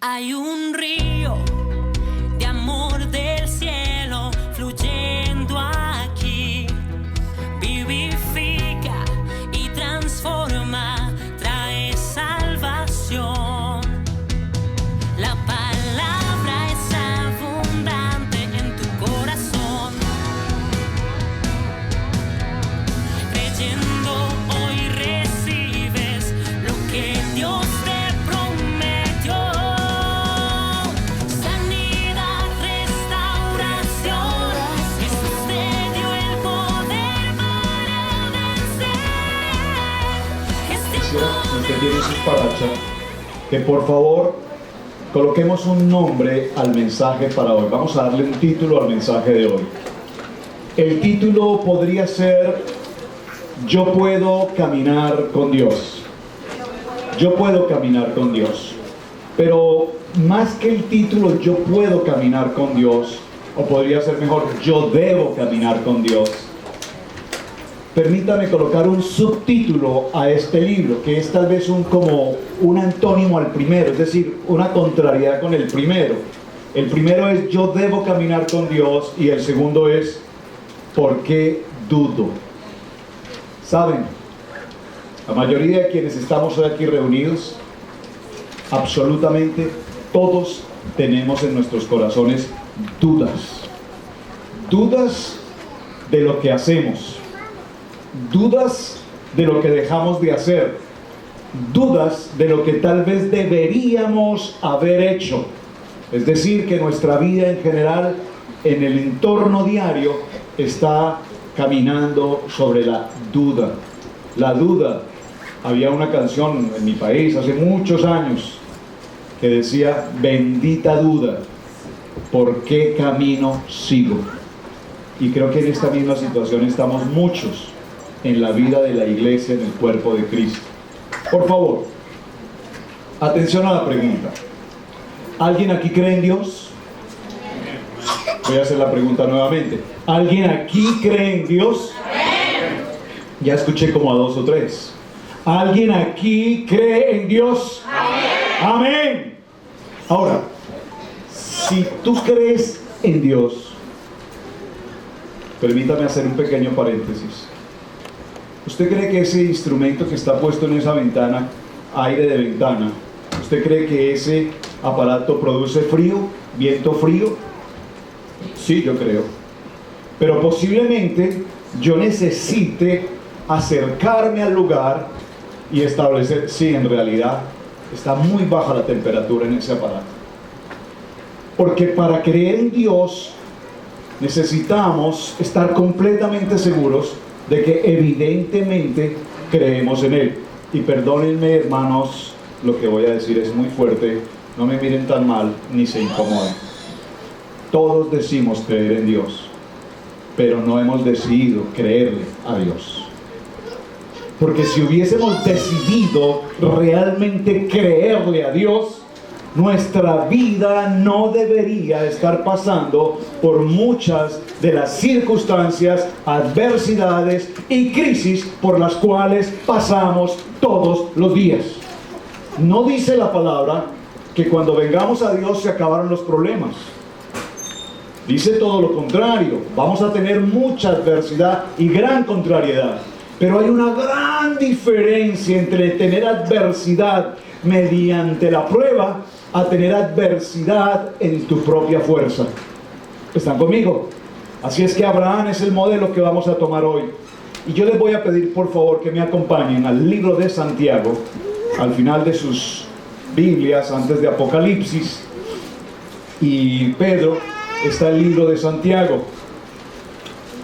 Hay un río de amor del cielo fluyendo aquí, vivifica y transforma, trae salvación. La palabra es abundante en tu corazón. Creyendo hoy recibes lo que Dios te prometió. Sanidad, restauración. Jesús te dio el poder para vencer. Es tiempo Si usted tiene sus parachas, que por favor coloquemos un nombre al mensaje para hoy. Vamos a darle un título al mensaje de hoy. El título podría ser: Yo puedo caminar con Dios. Yo puedo caminar con Dios. Pero más que el título Yo puedo caminar con Dios, o podría ser mejor Yo debo caminar con Dios, permítame colocar un subtítulo a este libro, que es tal vez como un antónimo al primero, es decir, una contrariedad con el primero. El primero es Yo debo caminar con Dios, y el segundo es ¿Por qué dudo? ¿Saben? La mayoría de quienes estamos hoy aquí reunidos, absolutamente todos tenemos en nuestros corazones dudas. Dudas de lo que hacemos. Dudas de lo que dejamos de hacer. Dudas de lo que tal vez deberíamos haber hecho. Es decir, que nuestra vida en general, en el entorno diario, está caminando sobre la duda. La duda. Había una canción en mi país hace muchos años que decía: bendita duda, ¿por qué camino sigo? Y creo que en esta misma situación estamos muchos en la vida de la iglesia, en el cuerpo de Cristo. Por favor, atención a la pregunta. ¿Alguien aquí cree en Dios? Voy a hacer la pregunta nuevamente. ¿Alguien aquí cree en Dios? Ya escuché como a 2 o 3. ¿Alguien aquí cree en Dios? Amén. Ahora, si tú crees en Dios, permítame hacer un pequeño paréntesis. ¿Usted cree que ese instrumento que está puesto en esa ventana, aire de ventana, usted cree que ese aparato produce frío, viento frío? Sí, yo creo. Pero posiblemente yo necesite acercarme al lugar y establecer, sí, en realidad está muy baja la temperatura en ese aparato. Porque para creer en Dios necesitamos estar completamente seguros de que evidentemente creemos en Él. Y perdónenme, hermanos, lo que voy a decir es muy fuerte, no me miren tan mal ni se incomoden. Todos decimos creer en Dios, pero no hemos decidido creerle a Dios. Porque si hubiésemos decidido realmente creerle a Dios, nuestra vida no debería estar pasando por muchas de las circunstancias, adversidades y crisis por las cuales pasamos todos los días. No dice la palabra que cuando vengamos a Dios se acabaron los problemas. Dice todo lo contrario. Vamos a tener mucha adversidad y gran contrariedad. Pero hay una gran diferencia entre tener adversidad mediante la prueba a tener adversidad en tu propia fuerza. ¿Están conmigo? Así es que Abraham es el modelo que vamos a tomar hoy. Y yo les voy a pedir por favor que me acompañen al libro de Santiago, al final de sus Biblias, antes de Apocalipsis y Pedro, está el libro de Santiago.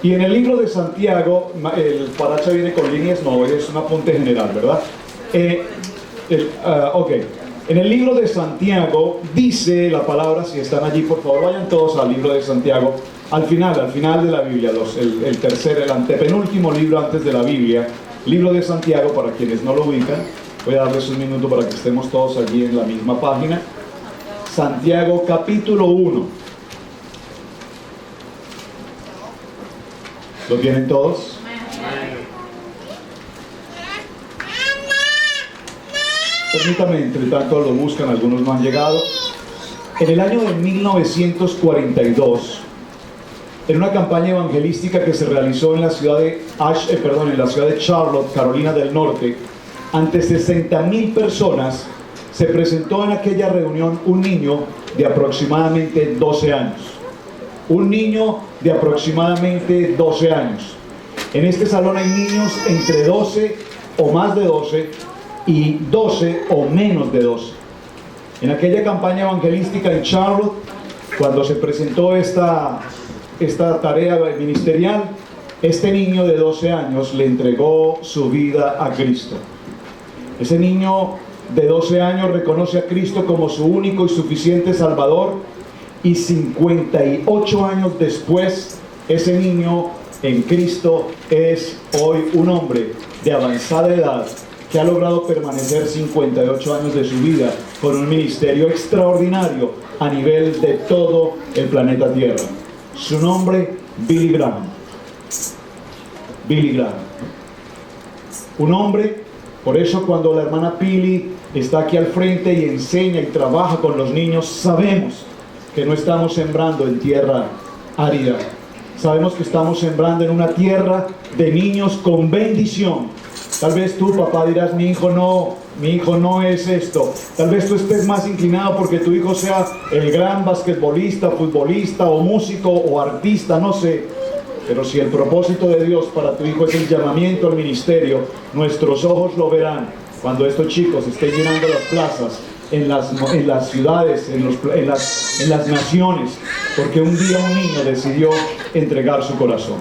Y en el libro de Santiago, el paracha viene con líneas, no, es un apunte general, ¿verdad? Ok. En el libro de Santiago dice la palabra, si están allí, por favor, vayan todos al libro de Santiago, al final de la Biblia, el antepenúltimo libro antes de la Biblia, libro de Santiago, para quienes no lo ubican, voy a darles un minuto para que estemos todos allí en la misma página. Santiago capítulo 1. ¿Lo tienen todos? Permítame, entre tanto lo buscan, algunos no han llegado. En el año de 1942, en una campaña evangelística que se realizó en la ciudad de Charlotte, Carolina del Norte, ante 60,000 personas, se presentó en aquella reunión un niño de aproximadamente 12 años. Un niño de aproximadamente 12 años. En este salón hay niños entre 12 o más de 12 y 12 o menos de 12. En aquella campaña evangelística en Charlotte, cuando se presentó esta tarea ministerial, este niño de 12 años le entregó su vida a Cristo. Ese niño de 12 años reconoce a Cristo como su único y suficiente Salvador, y 58 años después, ese niño en Cristo es hoy un hombre de avanzada edad que ha logrado permanecer 58 años de su vida con un ministerio extraordinario a nivel de todo el planeta Tierra. Su nombre, Billy Graham. Billy Graham. Un hombre, por eso cuando la hermana Pili está aquí al frente y enseña y trabaja con los niños, sabemos que no estamos sembrando en tierra árida. Sabemos que estamos sembrando en una tierra de niños con bendición. Tal vez tú, papá, dirás, mi hijo no es esto. Tal vez tú estés más inclinado porque tu hijo sea el gran basquetbolista, futbolista o músico o artista, no sé. Pero si el propósito de Dios para tu hijo es el llamamiento al ministerio, nuestros ojos lo verán cuando estos chicos estén llenando las plazas, en las ciudades, en las naciones, porque un día un niño decidió entregar su corazón.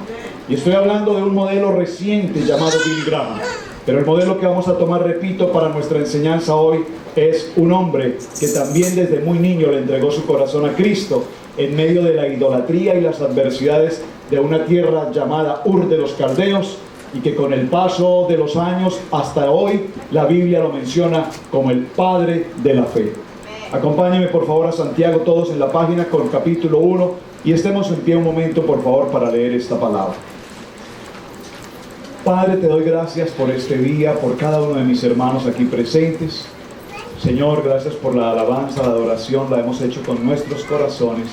Y estoy hablando de un modelo reciente llamado Billy Graham, pero el modelo que vamos a tomar, repito, para nuestra enseñanza hoy es un hombre que también desde muy niño le entregó su corazón a Cristo en medio de la idolatría y las adversidades de una tierra llamada Ur de los Caldeos, y que con el paso de los años hasta hoy la Biblia lo menciona como el padre de la fe. Acompáñenme por favor a Santiago todos en la página con capítulo 1 y estemos en pie un momento por favor para leer esta palabra. Padre, te doy gracias por este día, por cada uno de mis hermanos aquí presentes. Señor, gracias por la alabanza, la adoración, la hemos hecho con nuestros corazones,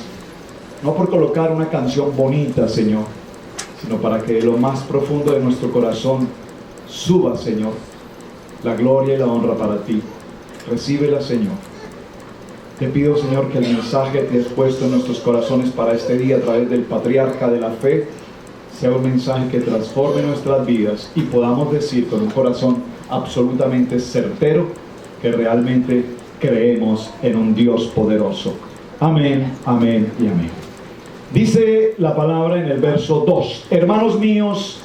no por colocar una canción bonita, Señor, sino para que de lo más profundo de nuestro corazón suba, Señor, la gloria y la honra para ti. Recíbela, Señor. Te pido, Señor, que el mensaje que has puesto en nuestros corazones para este día a través del patriarca de la fe sea un mensaje que transforme nuestras vidas y podamos decir con un corazón absolutamente certero que realmente creemos en un Dios poderoso. Amén, amén y amén. Dice la palabra en el verso 2: hermanos míos,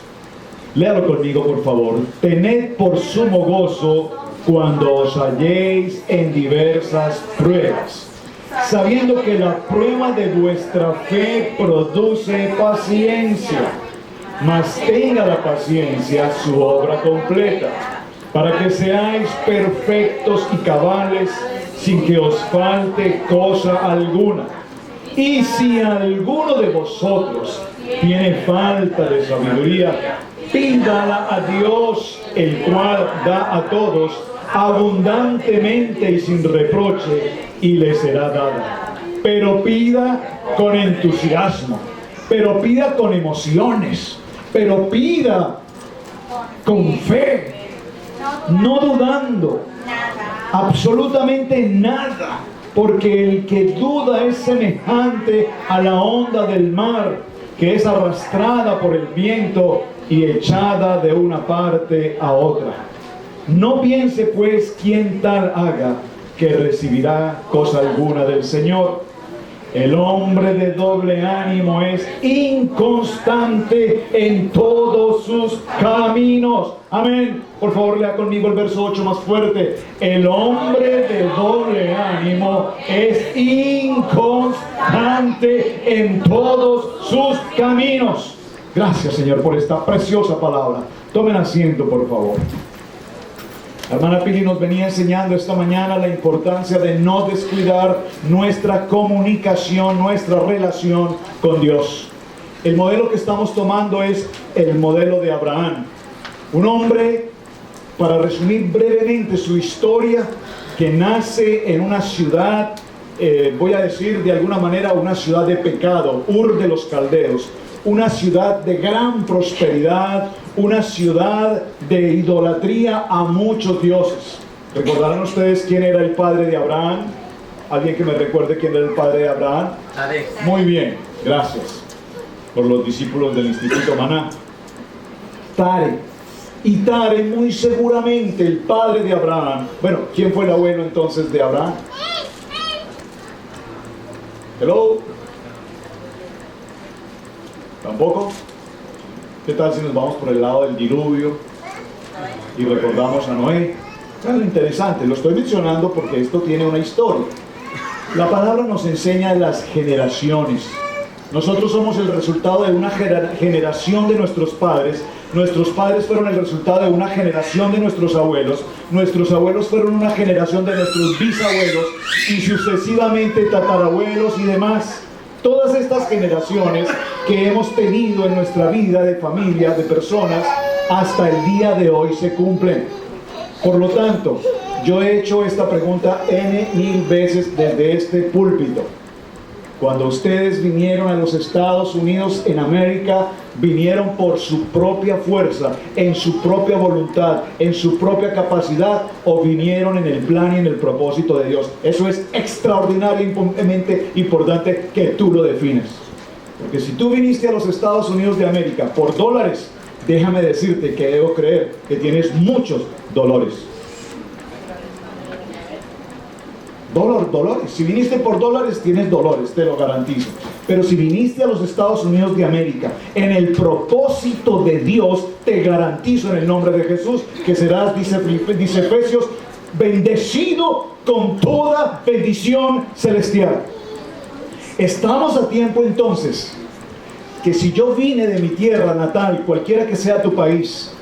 léalo conmigo por favor. Tened por sumo gozo cuando os halléis en diversas pruebas, sabiendo que la prueba de vuestra fe produce paciencia. Mas tenga la paciencia su obra completa, para que seáis perfectos y cabales, sin que os falte cosa alguna. Y si alguno de vosotros tiene falta de sabiduría, pídala a Dios, el cual da a todos abundantemente y sin reproche, y le será dada. Pero pida con entusiasmo, pero pida con emociones, pero pida con fe, no dudando absolutamente nada, porque el que duda es semejante a la onda del mar, que es arrastrada por el viento y echada de una parte a otra. No piense pues quien tal haga, que recibirá cosa alguna del Señor. El hombre de doble ánimo es inconstante en todos sus caminos. Amén. Por favor, lea conmigo el verso 8 más fuerte. El hombre de doble ánimo es inconstante en todos sus caminos. Gracias, Señor, por esta preciosa palabra. Tomen asiento, por favor. La hermana Pili nos venía enseñando esta mañana la importancia de no descuidar nuestra comunicación, nuestra relación con Dios. El modelo que estamos tomando es el modelo de Abraham, un hombre para resumir brevemente su historia, que nace en una ciudad, voy a decir de alguna manera, una ciudad de pecado, Ur de los Caldeos, una ciudad de gran prosperidad, una ciudad de idolatría a muchos dioses. ¿Recordarán ustedes quién era el padre de Abraham? ¿Alguien que me recuerde quién era el padre de Abraham? Taré. Muy bien, gracias por los discípulos del Instituto Maná. Tare. Y Tare, muy seguramente el padre de Abraham. Bueno, ¿quién fue el abuelo entonces de Abraham? Hello. ¿Tampoco? ¿Qué tal si nos vamos por el lado del diluvio y recordamos a Noé? Claro, interesante, lo estoy mencionando porque esto tiene una historia. La palabra nos enseña de las generaciones. Nosotros somos el resultado de una generación de nuestros padres. Nuestros padres fueron el resultado de una generación de nuestros abuelos. Nuestros abuelos fueron una generación de nuestros bisabuelos y sucesivamente tatarabuelos y demás. Todas estas generaciones que hemos tenido en nuestra vida de familia, de personas, hasta el día de hoy se cumplen. Por lo tanto, yo he hecho esta pregunta mil veces desde este púlpito. Cuando ustedes vinieron a los Estados Unidos en América, vinieron por su propia fuerza, en su propia voluntad, en su propia capacidad, o vinieron en el plan y en el propósito de Dios. Eso es extraordinariamente importante que tú lo defines. Porque si tú viniste a los Estados Unidos de América por dólares, déjame decirte que debo creer que tienes muchos dolores. Dolores. Si viniste por dólares, tienes dolores, te lo garantizo. Pero si viniste a los Estados Unidos de América en el propósito de Dios, te garantizo en el nombre de Jesús que serás, dice Efesios, bendecido con toda bendición celestial. Estamos a tiempo entonces que si yo vine de mi tierra natal, cualquiera que sea tu país,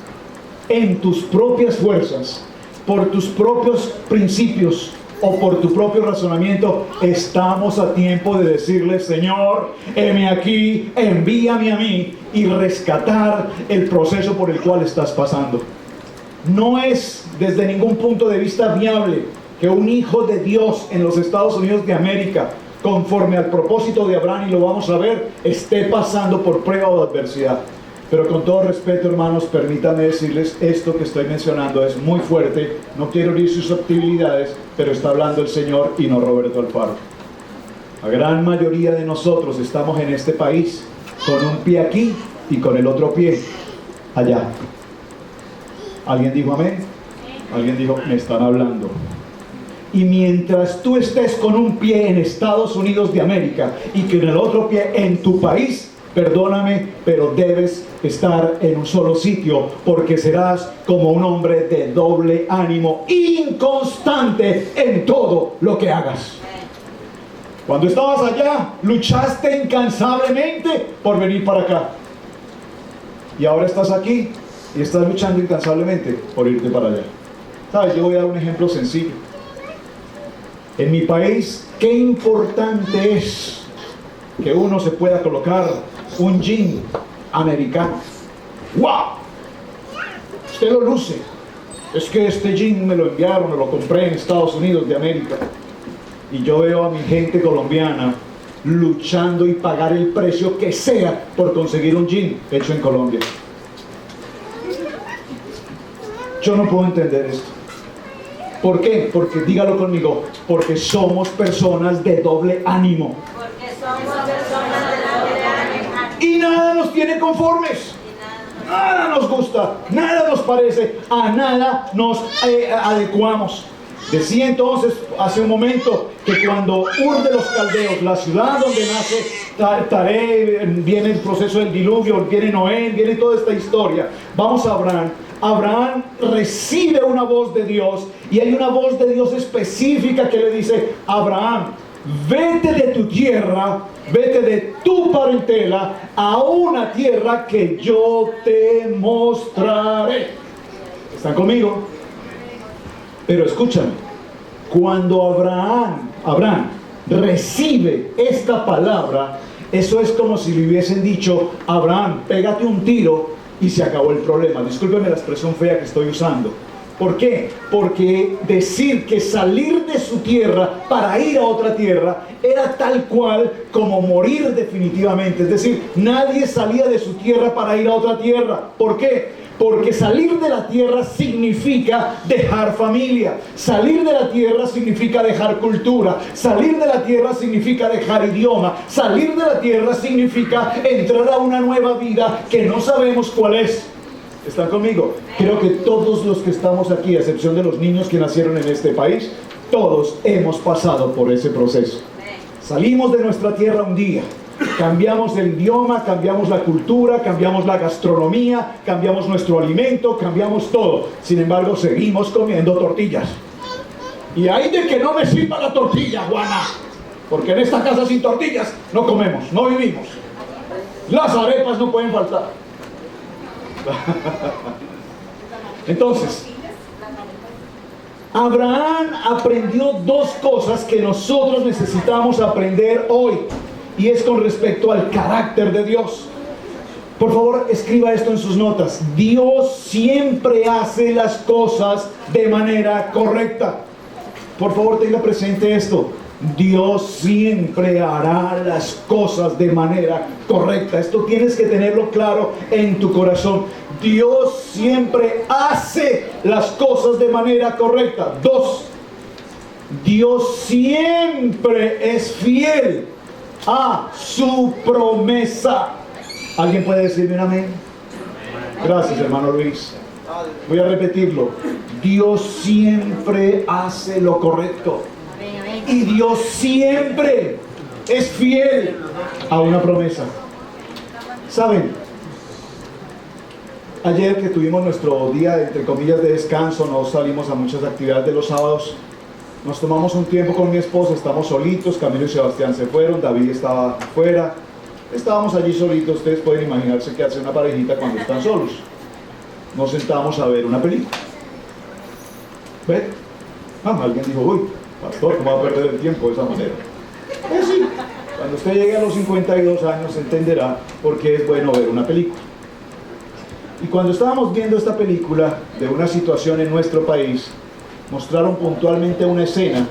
en tus propias fuerzas, por tus propios principios, o por tu propio razonamiento, estamos a tiempo de decirle: Señor, heme aquí, envíame a mí, y rescatar el proceso por el cual estás pasando. No es desde ningún punto de vista viable que un hijo de Dios en los Estados Unidos de América, conforme al propósito de Abraham, y lo vamos a ver, esté pasando por prueba o adversidad. Pero con todo respeto, hermanos, permítanme decirles, esto que estoy mencionando es muy fuerte. No quiero herir susceptibilidades, pero está hablando el Señor y no Roberto Alfaro. La gran mayoría de nosotros estamos en este país con un pie aquí y con el otro pie allá. ¿Alguien dijo amén? Alguien dijo, me están hablando. Y mientras tú estés con un pie en Estados Unidos de América y con el otro pie en tu país, perdóname, pero debes estar en un solo sitio, porque serás como un hombre de doble ánimo, inconstante en todo lo que hagas. Cuando estabas allá, luchaste incansablemente por venir para acá. Y ahora estás aquí y estás luchando incansablemente por irte para allá. ¿Sabes? Yo voy a dar un ejemplo sencillo. En mi país, qué importante es que uno se pueda colocar un jean americano. ¡Wow! Usted lo luce. Es que este jean me lo enviaron, me lo compré en Estados Unidos de América. Y yo veo a mi gente colombiana luchando y pagar el precio que sea por conseguir un jean hecho en Colombia. Yo no puedo entender esto. ¿Por qué? Porque, dígalo conmigo, porque somos personas de doble ánimo. Y nada nos tiene conformes. Nada nos gusta, nada nos parece, a nada nos adecuamos. Decía entonces hace un momento que cuando Ur de los Caldeos, la ciudad donde nace Taré, viene el proceso del diluvio, viene Noé, viene toda esta historia. Vamos a Abraham. Abraham recibe una voz de Dios, y hay una voz de Dios específica que le dice: Abraham, vete de tu tierra, vete de tu parentela a una tierra que yo te mostraré. ¿Están conmigo? Pero escúchame, cuando Abraham recibe esta palabra, eso es como si le hubiesen dicho: Abraham, pégate un tiro y se acabó el problema. Discúlpeme la expresión fea que estoy usando, ¿Por qué? Porque decir que salir de su tierra para ir a otra tierra era tal cual como morir definitivamente. Es decir, nadie salía de su tierra para ir a otra tierra. ¿Por qué? Porque salir de la tierra significa dejar familia. Salir de la tierra significa dejar cultura. Salir de la tierra significa dejar idioma. Salir de la tierra significa entrar a una nueva vida que no sabemos cuál es. ¿Están conmigo? Creo que todos los que estamos aquí, a excepción de los niños que nacieron en este país, todos hemos pasado por ese proceso. Salimos de nuestra tierra un día, cambiamos el idioma, cambiamos la cultura, cambiamos la gastronomía, cambiamos nuestro alimento, cambiamos todo. Sin embargo, seguimos comiendo tortillas. Y hay de que no me sirva la tortilla, Juana, porque en esta casa sin tortillas no comemos, no vivimos. Las arepas no pueden faltar. Entonces, Abraham aprendió dos cosas que nosotros necesitamos aprender hoy, y es con respecto al carácter de Dios. Por favor, escriba esto en sus notas. Dios siempre hace las cosas de manera correcta. Por favor, tenga presente esto. Dios siempre hará las cosas de manera correcta. Esto tienes que tenerlo claro en tu corazón. Dios siempre hace las cosas de manera correcta. Dos, Dios siempre es fiel a su promesa. ¿Alguien puede decirme un amén? Gracias, hermano Luis. Voy a repetirlo. Dios siempre hace lo correcto. Y Dios siempre es fiel a una promesa. ¿Saben? Ayer que tuvimos nuestro día, entre comillas, de descanso, no salimos a muchas actividades de los sábados. Nos tomamos un tiempo con mi esposa, estamos solitos, Camilo y Sebastián se fueron, David estaba fuera. Estábamos allí solitos, ustedes pueden imaginarse qué hace una parejita cuando están solos. Nos sentamos a ver una película. ¿Ven? Alguien dijo, uy, pastor, ¿cómo va a perder el tiempo de esa manera? Sí, cuando usted llegue a los 52 años entenderá por qué es bueno ver una película. Y cuando estábamos viendo esta película de una situación en nuestro país, mostraron puntualmente una escena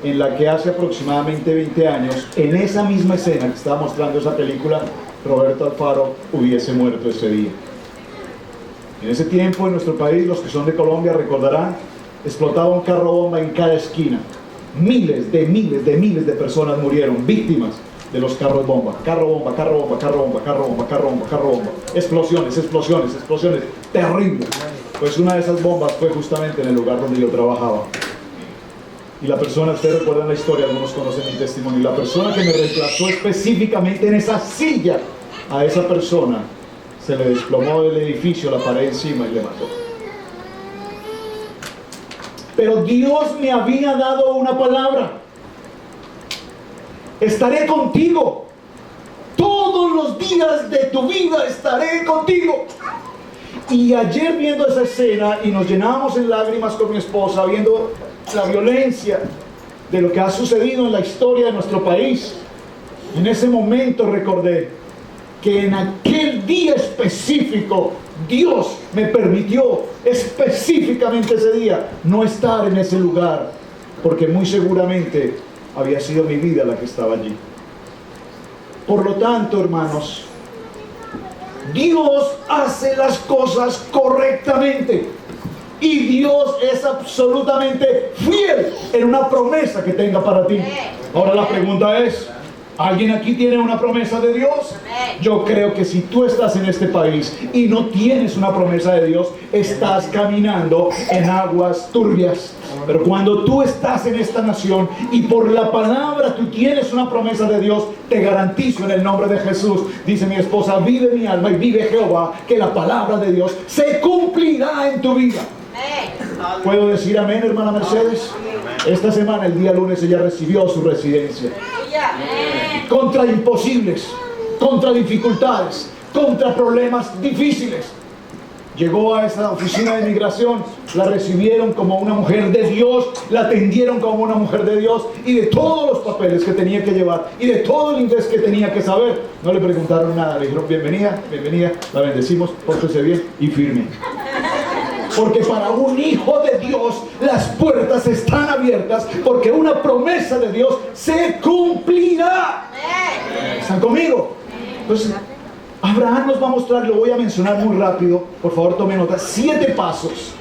en la que hace aproximadamente 20 años, en esa misma escena que estaba mostrando esa película, Roberto Alfaro hubiese muerto ese día. En ese tiempo en nuestro país, los que son de Colombia recordarán, explotaba un carro bomba en cada esquina. Miles de personas murieron víctimas de los carros bomba. Carro bomba, carro bomba, carro bomba, carro bomba, carro bomba, carro bomba. Explosiones, explosiones, explosiones. Terrible. Pues una de esas bombas fue justamente en el lugar donde yo trabajaba. Y la persona, ustedes recuerdan la historia, algunos conocen mi testimonio, y la persona que me reemplazó específicamente en esa silla, a esa persona se le desplomó del edificio la pared encima y le mató. Pero Dios me había dado una palabra. Estaré contigo. Todos los días de tu vida estaré contigo. Y ayer viendo esa escena, y nos llenábamos en lágrimas con mi esposa, viendo la violencia de lo que ha sucedido en la historia de nuestro país, en ese momento recordé que en aquel día específico Dios me permitió específicamente ese día no estar en ese lugar, porque muy seguramente había sido mi vida la que estaba allí. Por lo tanto, hermanos, Dios hace las cosas correctamente y Dios es absolutamente fiel en una promesa que tenga para ti. Ahora la pregunta es, ¿alguien aquí tiene una promesa de Dios? Yo creo que si tú estás en este país y no tienes una promesa de Dios, estás caminando en aguas turbias. Pero cuando tú estás en esta nación y por la palabra tú tienes una promesa de Dios, te garantizo en el nombre de Jesús, dice mi esposa, vive mi alma y vive Jehová, que la palabra de Dios se cumplirá en tu vida. ¿Puedo decir amén, hermana Mercedes? Esta semana, el día lunes, ella recibió su residencia. Contra imposibles, contra dificultades, contra problemas difíciles. Llegó a esa oficina de inmigración, la recibieron como una mujer de Dios, la atendieron como una mujer de Dios, y de todos los papeles que tenía que llevar y de todo el inglés que tenía que saber, no le preguntaron nada, le dijeron bienvenida, bienvenida, la bendecimos, pórtese bien y firme. Porque para un hijo de Dios las puertas están abiertas, porque una promesa de Dios se cumplirá. ¿Están conmigo? Entonces, Abraham nos va a mostrar, lo voy a mencionar muy rápido, por favor tome nota, 7 pasos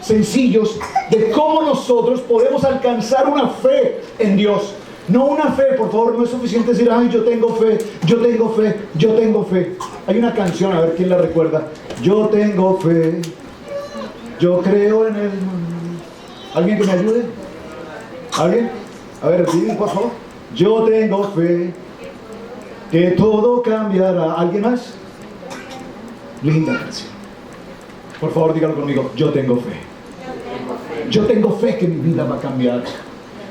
sencillos de cómo nosotros podemos alcanzar una fe en Dios. No una fe, por favor, no es suficiente decir, ay, yo tengo fe, yo tengo fe, yo tengo fe. Hay una canción, a ver quién la recuerda. Yo tengo fe, yo creo en él. ¿Alguien que me ayude? ¿Alguien? A ver, repiten, por favor. Yo tengo fe, que todo cambiará. ¿Alguien más? Linda canción. Por favor, dígalo conmigo. Yo tengo fe. Yo tengo fe que mi vida va a cambiar.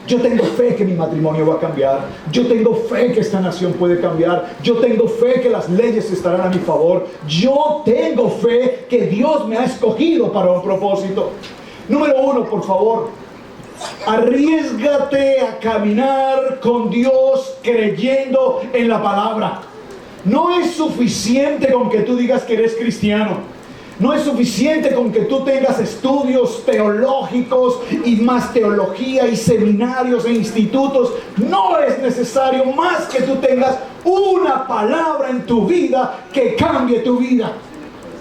Yo tengo fe que mi matrimonio va a cambiar. Yo tengo fe que esta nación puede cambiar. Yo tengo fe que las leyes estarán a mi favor. Yo tengo fe que Dios me ha escogido para un propósito. Número 1, por favor. Arriésgate a caminar con Dios creyendo en la palabra. No es suficiente con que tú digas que eres cristiano. No es suficiente con que tú tengas estudios teológicos y más teología y seminarios e institutos. No es necesario más que tú tengas una palabra en tu vida que cambie tu vida.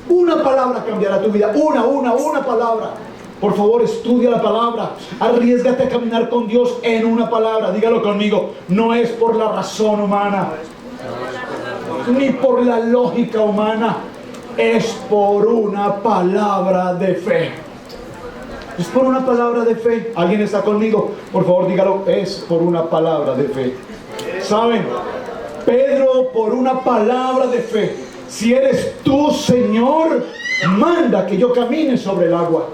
Una palabra cambiará tu vida. Una palabra. Por favor, estudia la palabra. Arriésgate a caminar con Dios en una palabra. Dígalo conmigo. No es por la razón humana, ni por la lógica humana. Es por una palabra de fe. Es por una palabra de fe. ¿Alguien está conmigo? Por favor, dígalo. Es por una palabra de fe. ¿Saben? Pedro, por una palabra de fe. Si eres tú, Señor, manda que yo camine sobre el agua.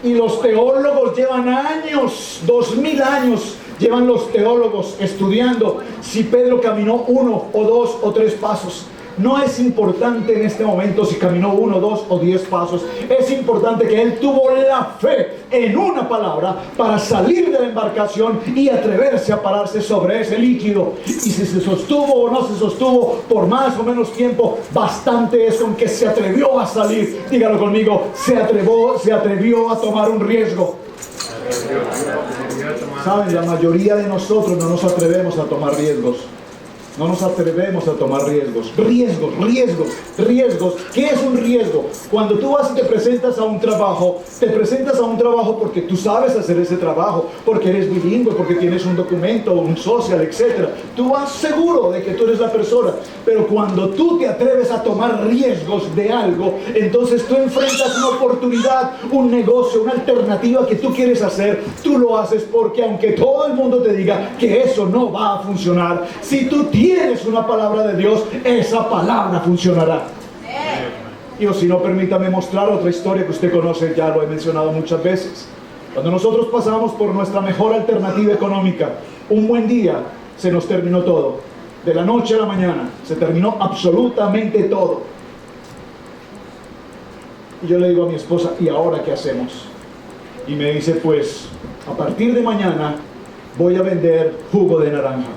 Y los teólogos llevan años, 2000 años, llevan los teólogos estudiando si Pedro caminó 1 o 2 o 3 pasos. No es importante en este momento si caminó 1, 2 o 10 pasos. Es importante que él tuvo la fe en una palabra para salir de la embarcación y atreverse a pararse sobre ese líquido. Y si se sostuvo o no se sostuvo por más o menos tiempo, bastante es con que se atrevió a salir. Dígalo conmigo, se atrevió a tomar un riesgo. Saben, la mayoría de nosotros no nos atrevemos a tomar riesgos. No nos atrevemos a tomar riesgos. Riesgos. ¿Qué es un riesgo? Cuando tú vas y te presentas a un trabajo porque tú sabes hacer ese trabajo, porque eres bilingüe, porque tienes un documento, un social, etc. Tú vas seguro de que tú eres la persona. Pero cuando tú te atreves a tomar riesgos de algo, entonces tú enfrentas una oportunidad, un negocio, una alternativa que tú quieres hacer. Tú lo haces porque aunque todo el mundo te diga que eso no va a funcionar, si tú tienes una palabra de Dios, esa palabra funcionará. Y o si no, permítame mostrar otra historia que usted conoce, ya lo he mencionado muchas veces. Cuando nosotros pasamos por nuestra mejor alternativa económica, un buen día se nos terminó todo. De la noche a la mañana se terminó absolutamente todo. Y yo le digo a mi esposa, ¿y ahora qué hacemos? Y me dice, pues a partir de mañana voy a vender jugo de naranja.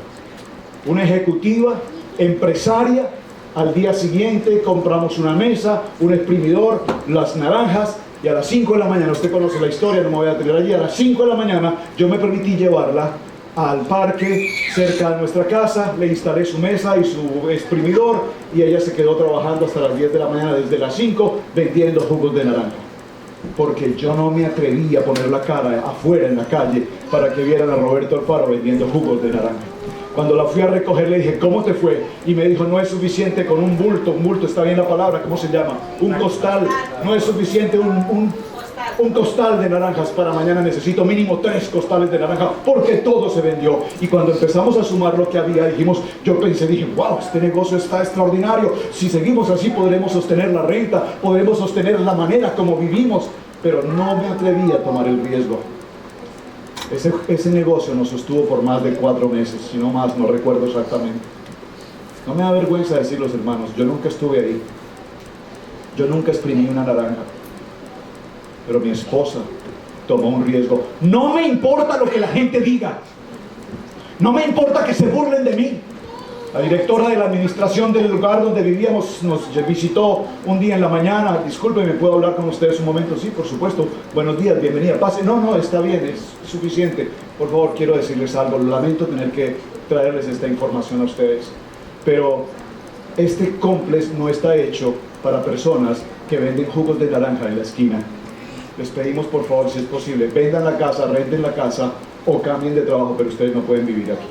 Una ejecutiva, empresaria, al día siguiente compramos una mesa, un exprimidor, las naranjas, y a las 5 de la mañana, usted conoce la historia, no me voy a tener allí, a las 5 de la mañana yo me permití llevarla al parque cerca de nuestra casa, le instalé su mesa y su exprimidor, y ella se quedó trabajando hasta las 10 de la mañana, desde las 5, vendiendo jugos de naranja. Porque yo no me atreví a poner la cara afuera en la calle para que vieran a Roberto Alfaro vendiendo jugos de naranja. Cuando la fui a recoger le dije, ¿cómo te fue? Y me dijo, no es suficiente con un bulto está bien la palabra, ¿cómo se llama? Un costal, no es suficiente un costal de naranjas para mañana, necesito mínimo 3 costales de naranja, porque todo se vendió. Y cuando empezamos a sumar lo que había, dije, wow, este negocio está extraordinario, si seguimos así podremos sostener la renta, podremos sostener la manera como vivimos, pero no me atreví a tomar el riesgo. Ese negocio nos sostuvo por más de 4 meses, si no más, no recuerdo exactamente. No me da vergüenza decirlo, hermanos, yo nunca estuve ahí, yo nunca exprimí una naranja, pero mi esposa tomó un riesgo. No me importa lo que la gente diga, no me importa que se burlen de mí, La directora de la administración del lugar donde vivíamos nos visitó un día en la mañana. Disculpe, ¿me puedo hablar con ustedes un momento? Sí, por supuesto. Buenos días, bienvenida. Pase. No, está bien, es suficiente. Por favor, quiero decirles algo. Lamento tener que traerles esta información a ustedes. Pero este complex no está hecho para personas que venden jugos de naranja en la esquina. Les pedimos, por favor, si es posible, vendan la casa, renten la casa o cambien de trabajo, pero ustedes no pueden vivir aquí.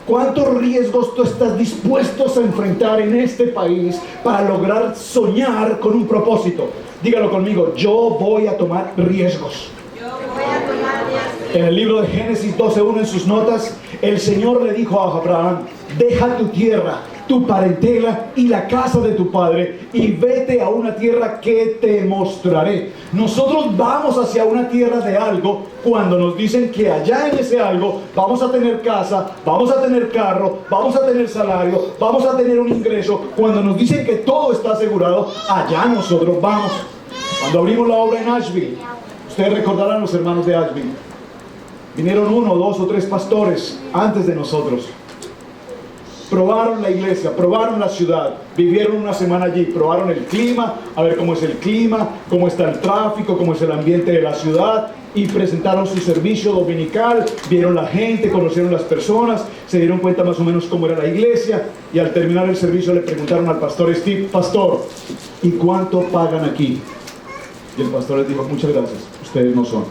¿Cuántos riesgos tú estás dispuestos a enfrentar en este país para lograr soñar con un propósito? Dígalo conmigo, yo voy a tomar riesgos. En el libro de Génesis 12:1 en sus notas, el Señor le dijo a Abraham, deja tu tierra, tu parentela y la casa de tu padre y vete a una tierra que te mostraré. Nosotros vamos hacia una tierra de algo cuando nos dicen que allá en ese algo vamos a tener casa, vamos a tener carro, vamos a tener salario, vamos a tener un ingreso. Cuando nos dicen que todo está asegurado, allá nosotros vamos. Cuando abrimos la obra en Asheville, ustedes recordarán los hermanos de Asheville, vinieron 1, 2 o 3 pastores antes de nosotros. Probaron la iglesia, probaron la ciudad, vivieron una semana allí, probaron el clima, a ver cómo es el clima, cómo está el tráfico, cómo es el ambiente de la ciudad, y presentaron su servicio dominical, vieron la gente, conocieron las personas, se dieron cuenta más o menos cómo era la iglesia, y al terminar el servicio le preguntaron al pastor Steve, pastor, ¿y cuánto pagan aquí? Y el pastor les dijo, muchas gracias, ustedes no son.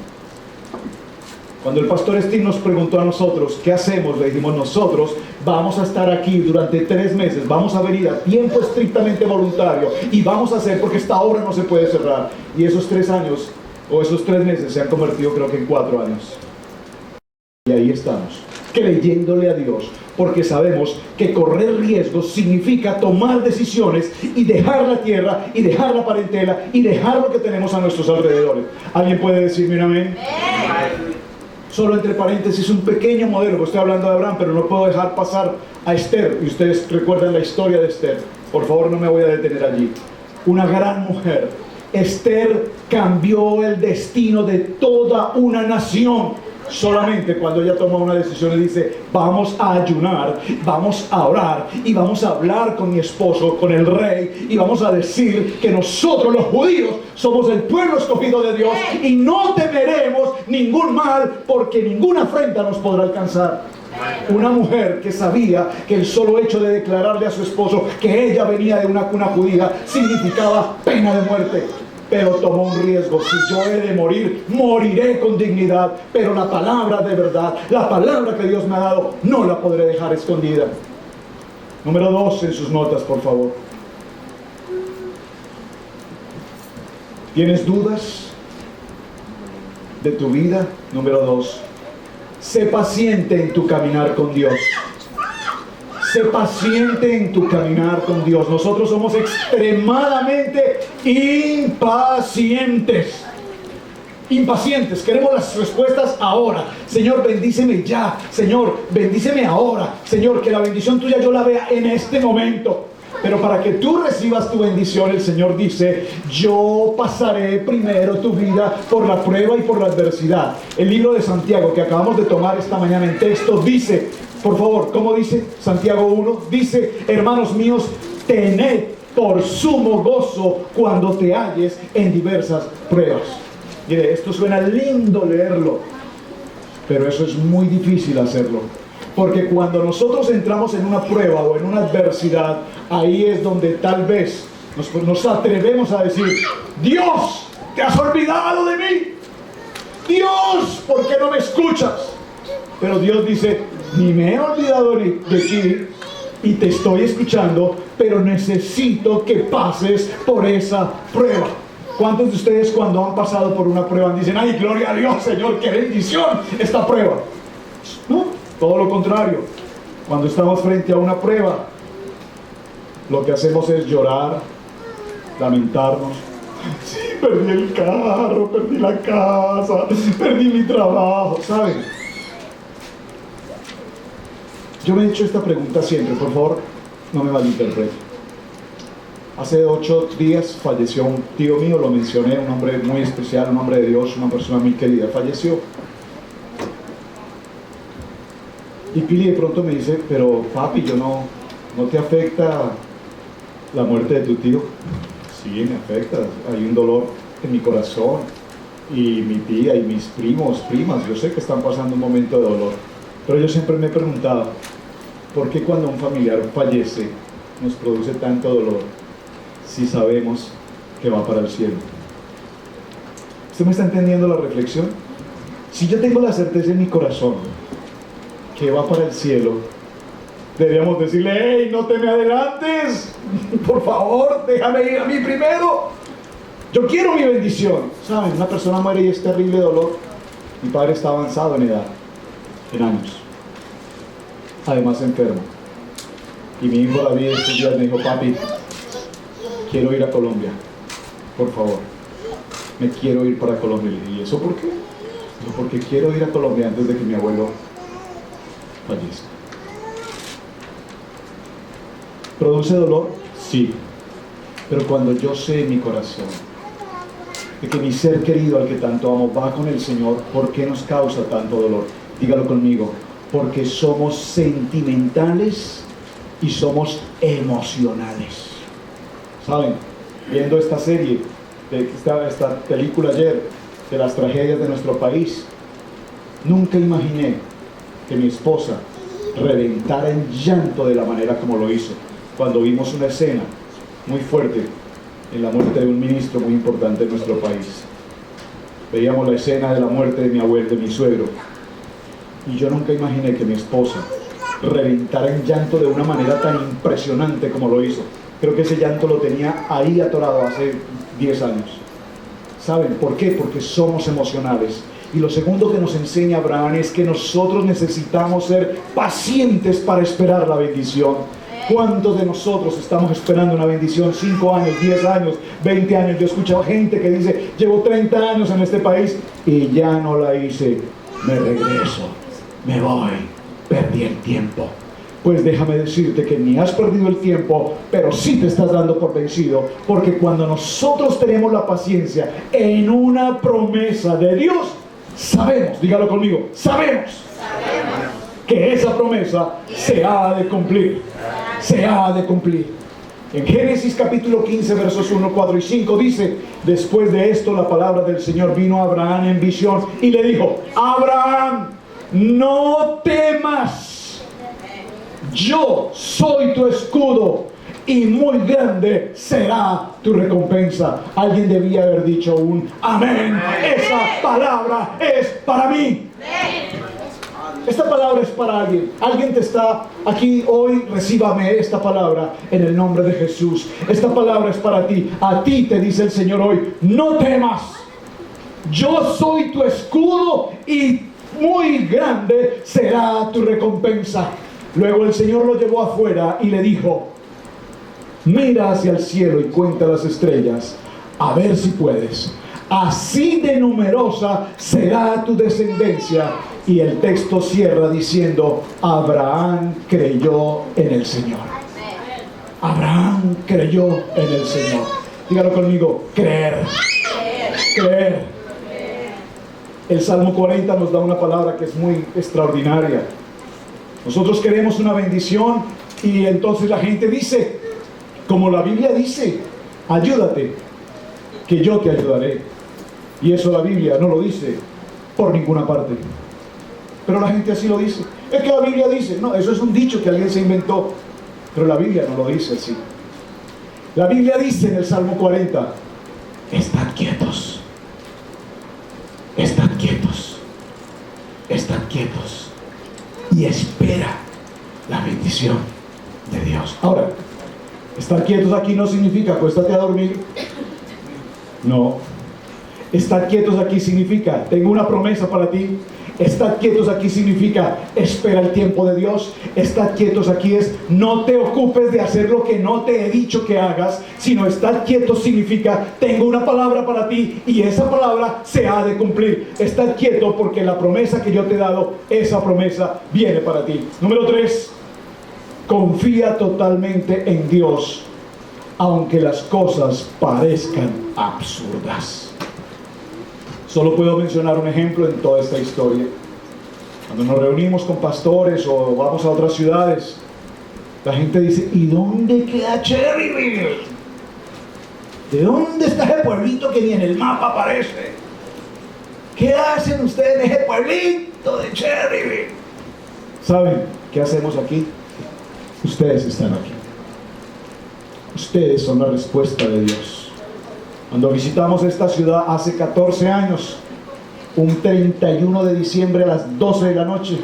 Cuando el pastor Steve nos preguntó a nosotros, ¿qué hacemos? Le dijimos, nosotros vamos a estar aquí durante 3 meses, vamos a venir a tiempo estrictamente voluntario y vamos a hacer porque esta obra no se puede cerrar. Y esos 3 años, o esos 3 meses se han convertido creo que en 4 años. Y ahí estamos, creyéndole a Dios, porque sabemos que correr riesgos significa tomar decisiones y dejar la tierra, y dejar la parentela, y dejar lo que tenemos a nuestros alrededores. ¿Alguien puede decirme un amén? Solo entre paréntesis, un pequeño modelo, porque estoy hablando de Abraham, pero no puedo dejar pasar a Esther, y ustedes recuerdan la historia de Esther. Por favor, no me voy a detener allí. Una gran mujer. Esther cambió el destino de toda una nación. Solamente cuando ella toma una decisión y dice, vamos a ayunar, vamos a orar y vamos a hablar con mi esposo, con el rey, y vamos a decir que nosotros los judíos somos el pueblo escogido de Dios y no temeremos ningún mal porque ninguna afrenta nos podrá alcanzar. Una mujer que sabía que el solo hecho de declararle a su esposo que ella venía de una cuna judía significaba pena de muerte. Pero tomó un riesgo. Si yo he de morir, moriré con dignidad. Pero la palabra de verdad, la palabra que Dios me ha dado, no la podré dejar escondida. Número 2 en sus notas, por favor. ¿Tienes dudas de tu vida? Número 2. Sé paciente en tu caminar con Dios. Sé paciente en tu caminar con Dios. Nosotros somos extremadamente impacientes. Impacientes, queremos las respuestas ahora. Señor, bendíceme ya. Señor, bendíceme ahora. Señor, que la bendición tuya yo la vea en este momento. Pero para que tú recibas tu bendición, el Señor dice, yo pasaré primero tu vida por la prueba y por la adversidad. El libro de Santiago que acabamos de tomar esta mañana en texto dice, por favor, ¿cómo dice? Santiago 1, dice, hermanos míos, tened por sumo gozo cuando te halles en diversas pruebas. Mire, esto suena lindo leerlo, pero eso es muy difícil hacerlo. Porque cuando nosotros entramos en una prueba o en una adversidad, ahí es donde tal vez nos atrevemos a decir, Dios, ¿te has olvidado de mí? Dios, ¿por qué no me escuchas? Pero Dios dice, ni me he olvidado de ti y te estoy escuchando, pero necesito que pases por esa prueba. ¿Cuántos de ustedes cuando han pasado por una prueba dicen, ay, gloria a Dios, Señor, qué bendición esta prueba? No, todo lo contrario. Cuando estamos frente a una prueba, lo que hacemos es llorar, lamentarnos. Sí, perdí el carro, perdí la casa, perdí mi trabajo, ¿saben? Yo me he hecho esta pregunta siempre, por favor, no me malinterpreten. Hace 8 días falleció un tío mío, lo mencioné, un hombre muy especial, un hombre de Dios, una persona muy querida, falleció. Y Pili de pronto me dice, pero papi, ¿no te afecta la muerte de tu tío? Sí, me afecta, hay un dolor en mi corazón. Y mi tía y mis primos, primas, yo sé que están pasando un momento de dolor. Pero yo siempre me he preguntado, ¿por qué cuando un familiar fallece nos produce tanto dolor si sabemos que va para el cielo? ¿Usted me está entendiendo la reflexión? Si yo tengo la certeza en mi corazón que va para el cielo, deberíamos decirle, ¡hey, no te me adelantes! Por favor, déjame ir a mí primero. Yo quiero mi bendición. ¿Saben? Una persona muere y es terrible dolor. Mi padre está avanzado en edad, en años. Además enfermo. Y mi hijo David estos días me dijo, papi, quiero ir a Colombia. Por favor. Me quiero ir para Colombia. Le dije, ¿y eso por qué? Dijo, porque quiero ir a Colombia antes de que mi abuelo fallezca. ¿Produce dolor? Sí. Pero cuando yo sé en mi corazón de que mi ser querido al que tanto amo va con el Señor, ¿por qué nos causa tanto dolor? Dígalo conmigo. Porque somos sentimentales y somos emocionales. ¿Saben? Viendo esta serie, esta película ayer, de las tragedias de nuestro país, nunca imaginé que mi esposa reventara en llanto de la manera como lo hizo cuando vimos una escena muy fuerte en la muerte de un ministro muy importante en nuestro país. Veíamos la escena de la muerte de mi abuelo, de mi suegro, y yo nunca imaginé que mi esposa reventara en llanto de una manera tan impresionante como lo hizo. Creo que ese llanto lo tenía ahí atorado hace 10 años. ¿Saben por qué? Porque somos emocionales. Y lo segundo que nos enseña Abraham es que nosotros necesitamos ser pacientes para esperar la bendición. ¿Cuántos de nosotros estamos esperando una bendición? 5 años, 10 años, 20 años. Yo he escuchado gente que dice, llevo 30 años en este país y ya no la hice. Me regreso, me voy, perdí el tiempo. Pues déjame decirte que ni has perdido el tiempo, pero sí te estás dando por vencido, porque cuando nosotros tenemos la paciencia en una promesa de Dios, sabemos, dígalo conmigo, sabemos que esa promesa se ha de cumplir, se ha de cumplir. En Génesis capítulo 15 versos 1, 4 y 5 dice, después de esto la palabra del Señor vino a Abraham en visión y le dijo, Abraham, no temas, yo soy tu escudo y muy grande será tu recompensa. Alguien debía haber dicho un amén. Esa palabra es para mí. Esta palabra es para alguien. Alguien te está aquí hoy, recíbame esta palabra en el nombre de Jesús. Esta palabra es para ti. A ti te dice el Señor hoy, no temas. Yo soy tu escudo y muy grande será tu recompensa. Luego el Señor lo llevó afuera y le dijo, mira hacia el cielo y cuenta las estrellas, a ver si puedes. Así de numerosa será tu descendencia. Y el texto cierra diciendo, Abraham creyó en el Señor. Abraham creyó en el Señor. Dígalo conmigo, creer. Creer. El Salmo 40 nos da una palabra que es muy extraordinaria. Nosotros queremos una bendición y entonces la gente dice, como la Biblia dice, ayúdate, que yo te ayudaré. Y eso la Biblia no lo dice por ninguna parte. Pero la gente así lo dice. Es que la Biblia dice, no, eso es un dicho que alguien se inventó. Pero la Biblia no lo dice así. La Biblia dice en el Salmo 40, estad quietos. Estad quietos. Estad quietos. Y espera la bendición de Dios. Ahora, estar quietos aquí no significa acuéstate a dormir. No. Estar quietos aquí significa tengo una promesa para ti. Estar quietos aquí significa espera el tiempo de Dios. Estar quietos aquí es no te ocupes de hacer lo que no te he dicho que hagas, sino estar quietos significa tengo una palabra para ti y esa palabra se ha de cumplir. Estar quieto porque la promesa que yo te he dado, esa promesa viene para ti. Número 3, confía totalmente en Dios aunque las cosas parezcan absurdas. Solo puedo mencionar un ejemplo en toda esta historia. Cuando nos reunimos con pastores o vamos a otras ciudades, la gente dice, ¿y dónde queda Cherryville? ¿De dónde está ese pueblito que ni en el mapa aparece? ¿Qué hacen ustedes en ese pueblito de Cherryville? ¿Saben qué hacemos aquí? Ustedes están aquí. Ustedes son la respuesta de Dios. Cuando visitamos esta ciudad hace 14 años, un 31 de diciembre a las 12 de la noche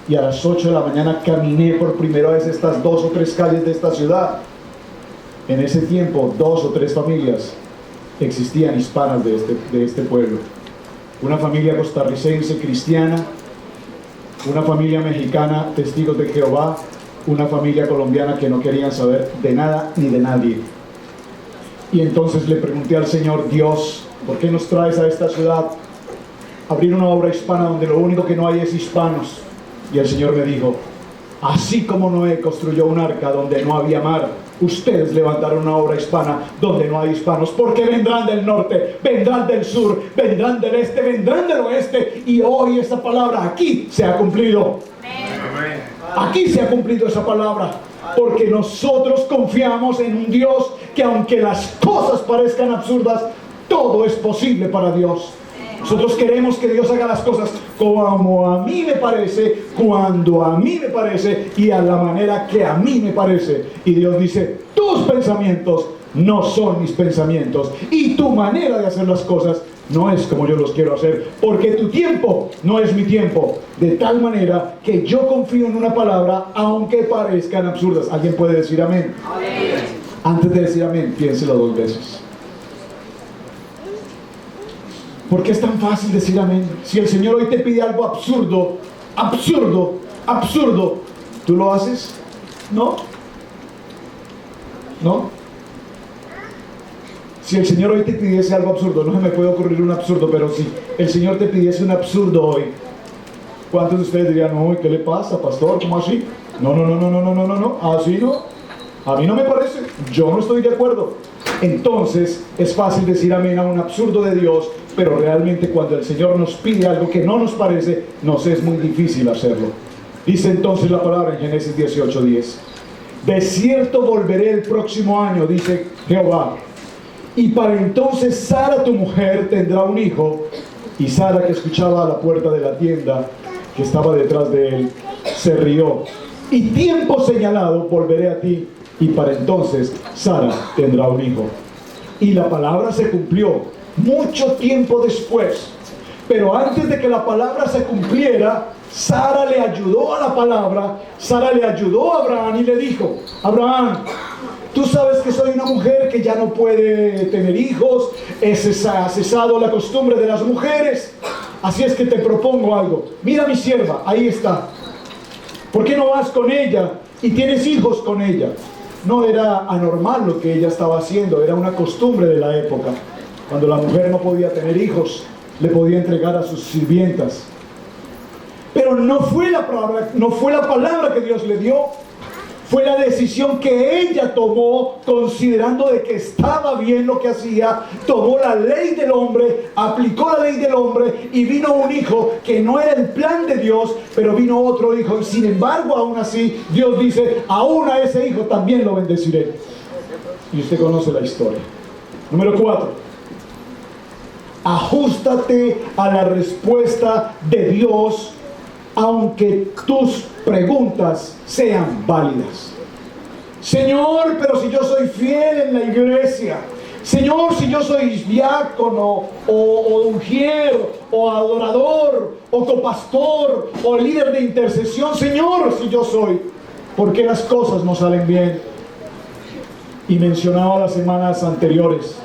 y a las 8 de la mañana caminé por primera vez estas 2 o 3 calles de esta ciudad. En ese tiempo 2 o 3 familias existían hispanas de este pueblo. Una familia costarricense cristiana, una familia mexicana testigos de Jehová, una familia colombiana que no querían saber de nada ni de nadie. Y entonces le pregunté al Señor, Dios, ¿por qué nos traes a esta ciudad a abrir una obra hispana donde lo único que no hay es hispanos? Y el Señor me dijo, así como Noé construyó un arca donde no había mar, ustedes levantaron una obra hispana donde no hay hispanos, porque vendrán del norte, vendrán del sur, vendrán del este, vendrán del oeste, y hoy esa palabra aquí se ha cumplido. Aquí se ha cumplido esa palabra, porque nosotros confiamos en un Dios que, aunque las cosas parezcan absurdas, todo es posible para Dios. Nosotros queremos que Dios haga las cosas como a mí me parece, cuando a mí me parece y a la manera que a mí me parece. Y Dios dice, tus pensamientos no son mis pensamientos y tu manera de hacer las cosas no es como yo los quiero hacer, porque tu tiempo no es mi tiempo. De tal manera que yo confío en una palabra aunque parezcan absurdas. ¿Alguien puede decir amén? Amén. Antes de decir amén, piénselo 2 veces. ¿Por qué es tan fácil decir amén? Si el Señor hoy te pide algo absurdo, absurdo, absurdo, ¿tú lo haces? ¿No? ¿No? Si el Señor hoy te pidiese algo absurdo, no se me puede ocurrir un absurdo, pero si el Señor te pidiese un absurdo hoy, ¿cuántos de ustedes dirían, no, ¿qué le pasa, pastor? ¿Cómo así? No, así no. A mí no me parece, yo no estoy de acuerdo. Entonces es fácil decir amén a un absurdo de Dios, pero realmente cuando el Señor nos pide algo que no nos parece, nos es muy difícil hacerlo. Dice entonces la palabra en Génesis 18:10, de cierto volveré el próximo año, dice Jehová, y para entonces Sara tu mujer tendrá un hijo. Y Sara, que escuchaba a la puerta de la tienda que estaba detrás de él, se rió. Y tiempo señalado volveré a ti, y para entonces Sara tendrá un hijo. Y la palabra se cumplió mucho tiempo después. Pero antes de que la palabra se cumpliera, Sara le ayudó a la palabra. Sara le ayudó a Abraham y le dijo, Abraham, tú sabes que soy una mujer que ya no puede tener hijos, ha cesado la costumbre de las mujeres, así es que te propongo algo. Mira mi sierva, ahí está. ¿Por qué no vas con ella y tienes hijos con ella? No era anormal lo que ella estaba haciendo, era una costumbre de la época. Cuando la mujer no podía tener hijos, le podía entregar a sus sirvientas. Pero no fue la palabra que Dios le dio. Fue la decisión que ella tomó, considerando de que estaba bien lo que hacía. Tomó la ley del hombre, aplicó la ley del hombre, y vino un hijo que no era el plan de Dios, pero vino otro hijo. Y sin embargo, aún así, Dios dice, aún a ese hijo también lo bendeciré. Y usted conoce la historia. Número 4. Ajústate a la respuesta de Dios, aunque tus preguntas sean válidas. Señor, pero si yo soy fiel en la iglesia, Señor, si yo soy diácono o ujier o adorador o copastor o líder de intercesión, Señor, si yo soy, ¿por qué las cosas no salen bien? Y mencionaba las semanas anteriores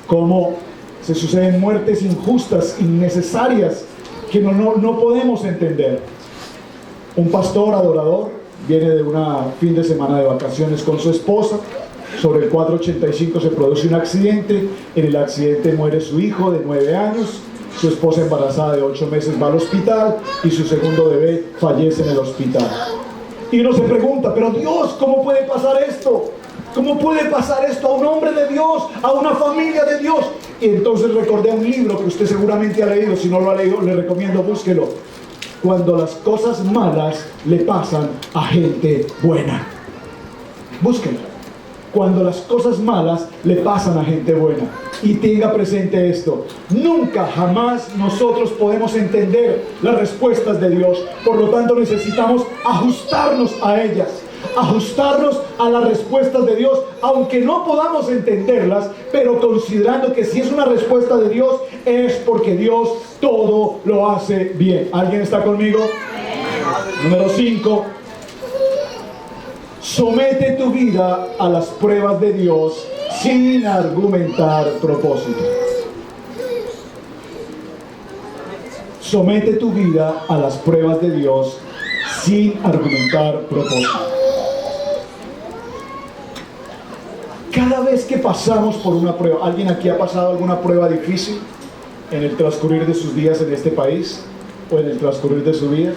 cómo se suceden muertes injustas, innecesarias, que no podemos entender. Un pastor adorador viene de un fin de semana de vacaciones con su esposa. Sobre el 485 se produce un accidente. En el accidente muere su hijo de 9 años. Su esposa embarazada de 8 meses va al hospital y su segundo bebé fallece en el hospital. Y uno se pregunta, pero Dios, ¿cómo puede pasar esto? ¿Cómo puede pasar esto a un hombre de Dios, a una familia de Dios? Y entonces recordé un libro que usted seguramente ha leído. Si no lo ha leído, le recomiendo, búsquelo. cuando las cosas malas le pasan a gente buena. Búsquenla. Cuando las cosas malas le pasan a gente buena. Y tenga presente esto: nunca, jamás nosotros podemos entender las respuestas de Dios. Por lo tanto, necesitamos ajustarnos a ellas, ajustarnos a las respuestas de Dios, aunque no podamos entenderlas, pero considerando que si es una respuesta de Dios, es porque Dios todo lo hace bien. ¿Alguien está conmigo? Número 5. Somete tu vida a las pruebas de Dios sin argumentar propósito. Somete tu vida a las pruebas de Dios sin argumentar propósito. Cada vez que pasamos por una prueba, ¿alguien aquí ha pasado alguna prueba difícil en el transcurrir de sus días en este país o en el transcurrir de su vida?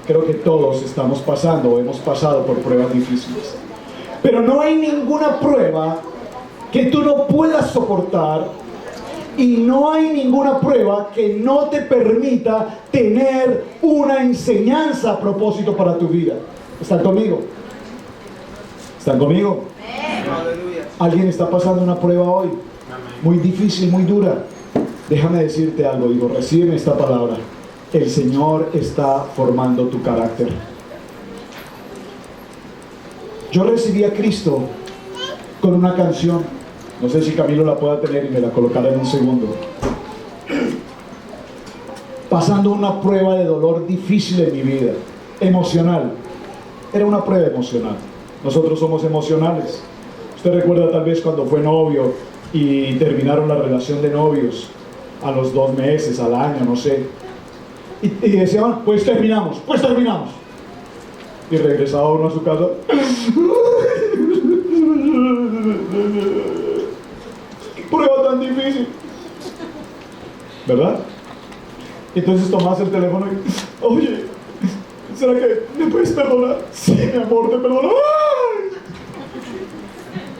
Creo que todos estamos pasando o hemos pasado por pruebas difíciles. Pero no hay ninguna prueba que tú no puedas soportar, y no hay ninguna prueba que no te permita tener una enseñanza a propósito para tu vida. ¿Están conmigo? ¿Están conmigo? ¿Alguien está pasando una prueba hoy? Muy difícil, muy dura. Déjame decirte algo, digo, recíbeme esta palabra. El Señor está formando tu carácter. Yo recibí a Cristo con una canción. No sé si Camilo la pueda tener y me la colocará en un segundo. Pasando una prueba de dolor difícil en mi vida, emocional. Era una prueba emocional. Nosotros somos emocionales. Usted recuerda tal vez cuando fue novio y terminaron la relación de novios a los 2 meses, al año, no sé. Y decían, pues terminamos. Y regresaba uno a su casa. ¡Qué prueba tan difícil! ¿Verdad? Entonces tomás el teléfono y, oye, ¿será que me puedes perdonar? Sí, mi amor, te perdono. ¡Ay!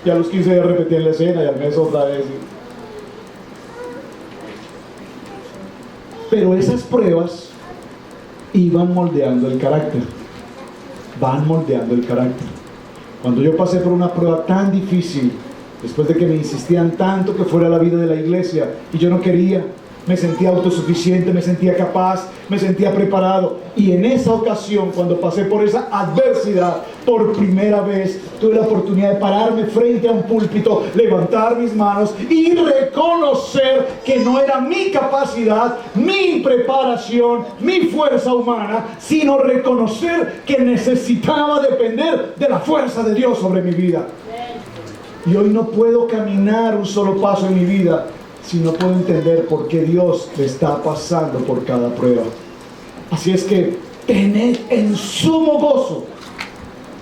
Y a los 15 días repetían la escena y al mes otra vez. Pero esas pruebas iban moldeando el carácter. Van moldeando el carácter. Cuando yo pasé por una prueba tan difícil, después de que me insistían tanto que fuera la vida de la iglesia, y yo no quería, me sentía autosuficiente, me sentía capaz, me sentía preparado. Y en esa ocasión, cuando pasé por esa adversidad, por primera vez, tuve la oportunidad de pararme frente a un púlpito, levantar mis manos y reconocer que no era mi capacidad, mi preparación, mi fuerza humana, sino reconocer que necesitaba depender de la fuerza de Dios sobre mi vida. Y hoy no puedo caminar un solo paso en mi vida si no puedo entender por qué Dios me está pasando por cada prueba. Así es que tened en sumo gozo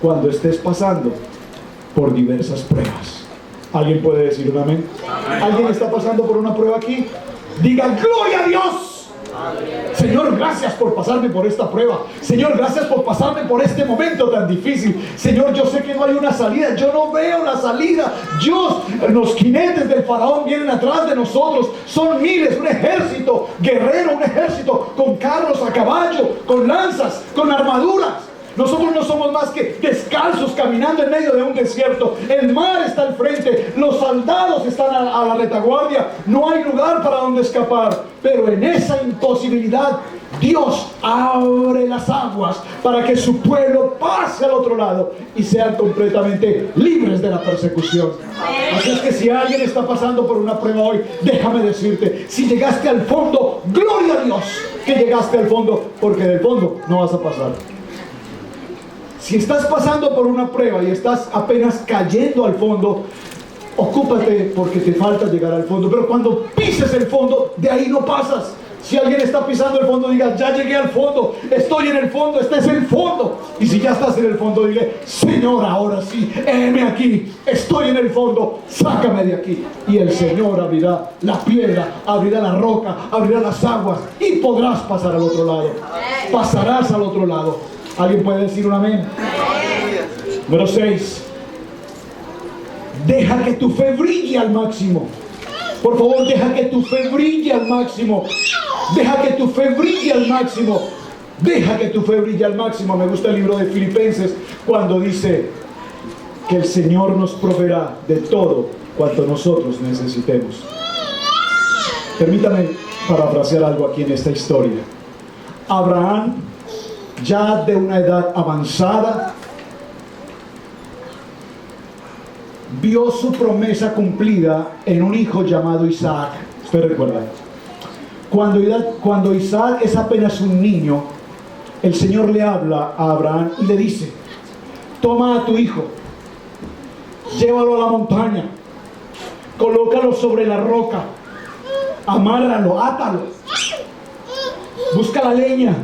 cuando estés pasando por diversas pruebas. ¿Alguien puede decir un amén? ¿Alguien está pasando por una prueba aquí? Diga, ¡gloria a Dios! Señor, gracias por pasarme por esta prueba. Señor, gracias por pasarme por este momento tan difícil. Señor, yo sé que no hay una salida. Yo no veo la salida. Dios, los jinetes del faraón vienen atrás de nosotros. Son miles, un ejército guerrero, un ejército con carros a caballo, con lanzas, con armaduras. Nosotros no somos más que descalzos caminando en medio de un desierto. El mar está al frente, los soldados están a la retaguardia, no hay lugar para donde escapar. Pero en esa imposibilidad, Dios abre las aguas para que su pueblo pase al otro lado y sean completamente libres de la persecución. Así es que si alguien está pasando por una prueba hoy, déjame decirte, si llegaste al fondo, gloria a Dios que llegaste al fondo, porque del fondo no vas a pasar. Si estás pasando por una prueba y estás apenas cayendo al fondo, ocúpate porque te falta llegar al fondo. Pero cuando pises el fondo, de ahí no pasas. Si alguien está pisando el fondo, diga, ya llegué al fondo, estoy en el fondo, este es el fondo. Y si ya estás en el fondo, dile, Señor, ahora sí, heme aquí, estoy en el fondo, sácame de aquí. Y el Señor abrirá la piedra, abrirá la roca, abrirá las aguas y podrás pasar al otro lado. Pasarás al otro lado. ¿Alguien puede decir un amén? Número 6. Deja que tu fe brille al máximo. Por favor, deja que tu fe brille al máximo. Deja que tu fe brille al máximo. Deja que tu fe brille al máximo. Me gusta el libro de Filipenses cuando dice que el Señor nos proveerá de todo cuanto nosotros necesitemos. Permítame parafrasear algo aquí en esta historia. Abraham, ya de una edad avanzada, vio su promesa cumplida en un hijo llamado Isaac. Usted recuerda, cuando Isaac es apenas un niño, el Señor le habla a Abraham y le dice: toma a tu hijo, llévalo a la montaña, colócalo sobre la roca, amárralo, átalo, busca la leña.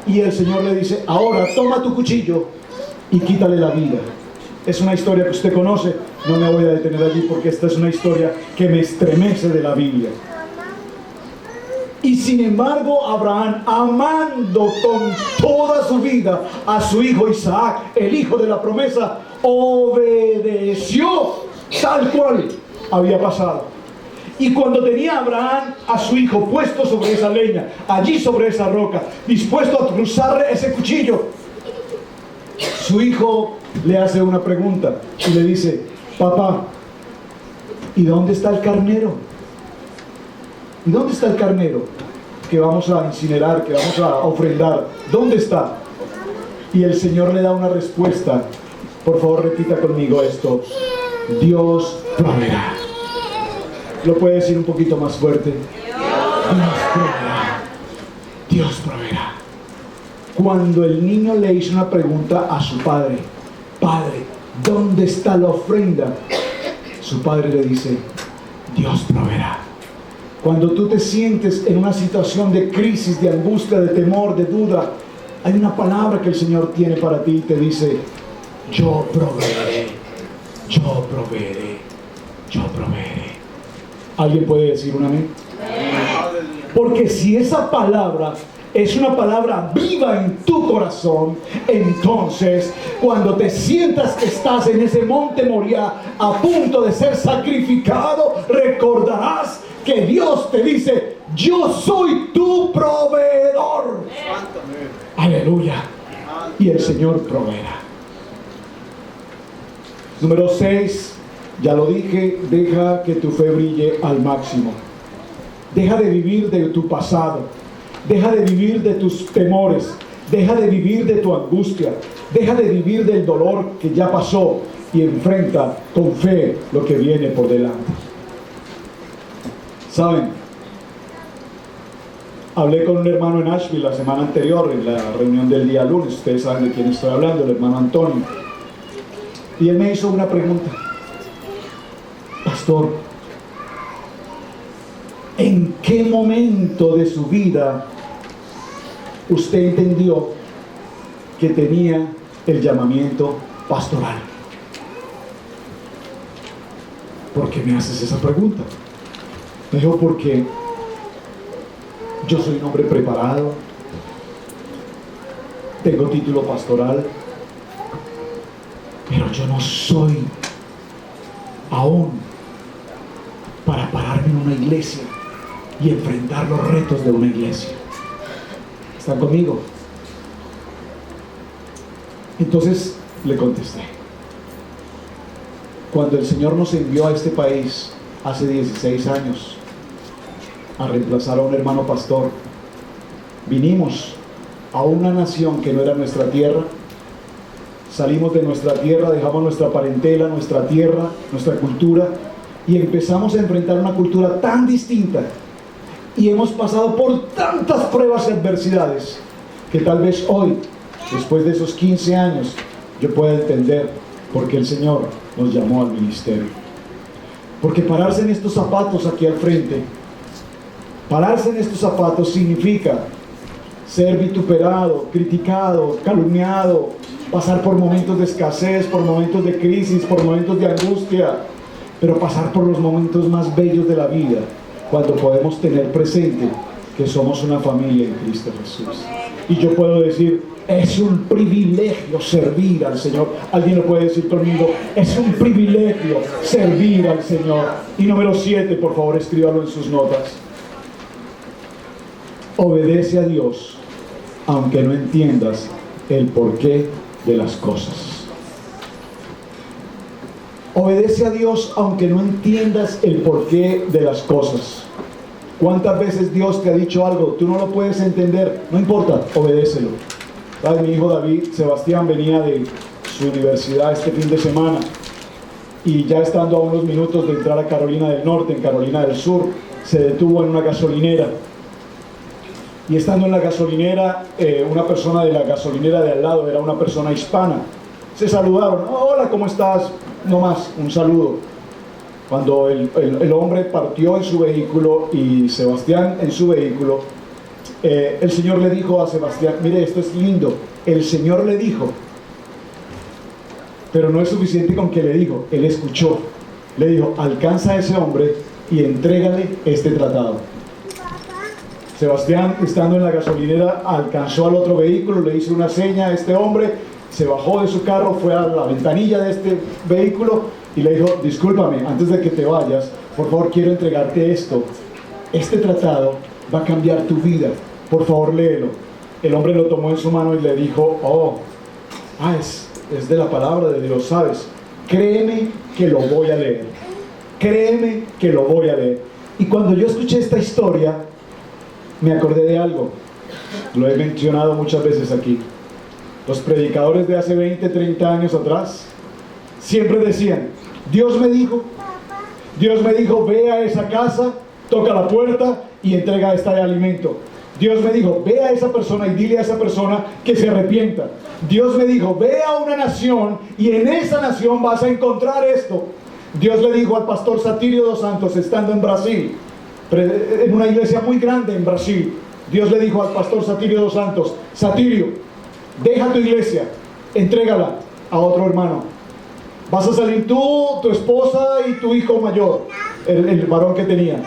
Y el Señor le dice: ahora toma tu cuchillo y quítale la vida. Es una historia que usted conoce, no me voy a detener allí porque esta es una historia que me estremece de la Biblia. Y sin embargo, Abraham, amando con toda su vida a su hijo Isaac, el hijo de la promesa, obedeció tal cual había pasado. Y cuando tenía Abraham a su hijo puesto sobre esa leña, allí sobre esa roca, dispuesto a cruzarle ese cuchillo, su hijo le hace una pregunta y le dice: papá, ¿y dónde está el carnero? ¿Y dónde está el carnero que vamos a incinerar, que vamos a ofrendar? ¿Dónde está? Y el Señor le da una respuesta. Por favor, repita conmigo esto: Dios proveerá. ¿Lo puede decir un poquito más fuerte? Dios proveerá. Dios proveerá. Cuando el niño le hizo una pregunta a su padre: Padre, ¿dónde está la ofrenda? Su padre le dice: Dios proveerá. Cuando tú te sientes en una situación de crisis, de angustia, de temor, de duda, hay una palabra que el Señor tiene para ti y te dice: yo proveeré, yo proveeré, yo proveeré. ¿Alguien puede decir un amén? Porque si esa palabra es una palabra viva en tu corazón, entonces cuando te sientas que estás en ese monte Moriah a punto de ser sacrificado, recordarás que Dios te dice: yo soy tu proveedor. Aleluya. Y el Señor proveerá. Número 6, ya lo dije: deja que tu fe brille al máximo. Deja de vivir de tu pasado, deja de vivir de tus temores, deja de vivir de tu angustia, deja de vivir del dolor que ya pasó y enfrenta con fe lo que viene por delante. ¿Saben? Hablé con un hermano en Asheville la semana anterior, en la reunión del día lunes. Ustedes saben de quién estoy hablando, el hermano Antonio. Y él me hizo una pregunta: pastor, ¿en qué momento de su vida usted entendió que tenía el llamamiento pastoral? ¿Por qué me haces esa pregunta? Me dijo: porque yo soy un hombre preparado, tengo título pastoral, pero yo no soy aún para pararme en una iglesia y enfrentar los retos de una iglesia. ¿Están conmigo? Entonces le contesté: cuando el Señor nos envió a este país hace 16 años a reemplazar a un hermano pastor, vinimos a una nación que no era nuestra tierra. Salimos de nuestra tierra, dejamos nuestra parentela, nuestra tierra, nuestra cultura, y empezamos a enfrentar una cultura tan distinta, y hemos pasado por tantas pruebas y adversidades que tal vez hoy, después de esos 15 años, yo pueda entender por qué el Señor nos llamó al ministerio. Porque pararse en estos zapatos aquí al frente, pararse en estos zapatos significa ser vituperado, criticado, calumniado, pasar por momentos de escasez, por momentos de crisis, por momentos de angustia, pero pasar por los momentos más bellos de la vida, cuando podemos tener presente que somos una familia en Cristo Jesús. Y yo puedo decir: es un privilegio servir al Señor. Alguien lo puede decir conmigo: es un privilegio servir al Señor. Y número 7, por favor, escríbalo en sus notas: obedece a Dios aunque no entiendas el porqué de las cosas. Obedece a Dios aunque no entiendas el porqué de las cosas. ¿Cuántas veces Dios te ha dicho algo? Tú no lo puedes entender, no importa, obedécelo. ¿Sabes? Mi hijo David Sebastián venía de su universidad este fin de semana y ya estando a unos minutos de entrar a Carolina del Norte, en Carolina del Sur, se detuvo en una gasolinera. Y estando en la gasolinera, una persona de la gasolinera de al lado, era una persona hispana. Se saludaron, hola, ¿cómo estás? No más, un saludo. Cuando el hombre partió en su vehículo y Sebastián en su vehículo, el Señor le dijo a Sebastián, mire, esto es lindo, el Señor le dijo, pero no es suficiente con que le dijo, él escuchó, le dijo, alcanza a ese hombre y entrégale este tratado. Sebastián, estando en la gasolinera, alcanzó al otro vehículo, le hizo una seña a este hombre, se bajó de su carro, fue a la ventanilla de este vehículo y le dijo, discúlpame, antes de que te vayas, por favor quiero entregarte esto. Este tratado va a cambiar tu vida, por favor léelo. El hombre lo tomó en su mano y le dijo, es de la palabra de Dios, ¿sabes? Créeme que lo voy a leer. Créeme que lo voy a leer. Y cuando yo escuché esta historia, me acordé de algo. Lo he mencionado muchas veces aquí. Los predicadores de hace 20, 30 años atrás siempre decían, Dios me dijo, ve a esa casa, toca la puerta y entrega este alimento. Dios me dijo, ve a esa persona y dile a esa persona que se arrepienta. Dios me dijo, ve a una nación y en esa nación vas a encontrar esto. Dios le dijo al pastor Satirio dos Santos, estando en Brasil, en una iglesia muy grande en Brasil, Dios le dijo al pastor Satirio dos Santos, Satirio, deja tu iglesia, entrégala a otro hermano. Vas a salir tú, tu esposa y tu hijo mayor, el varón que tenía.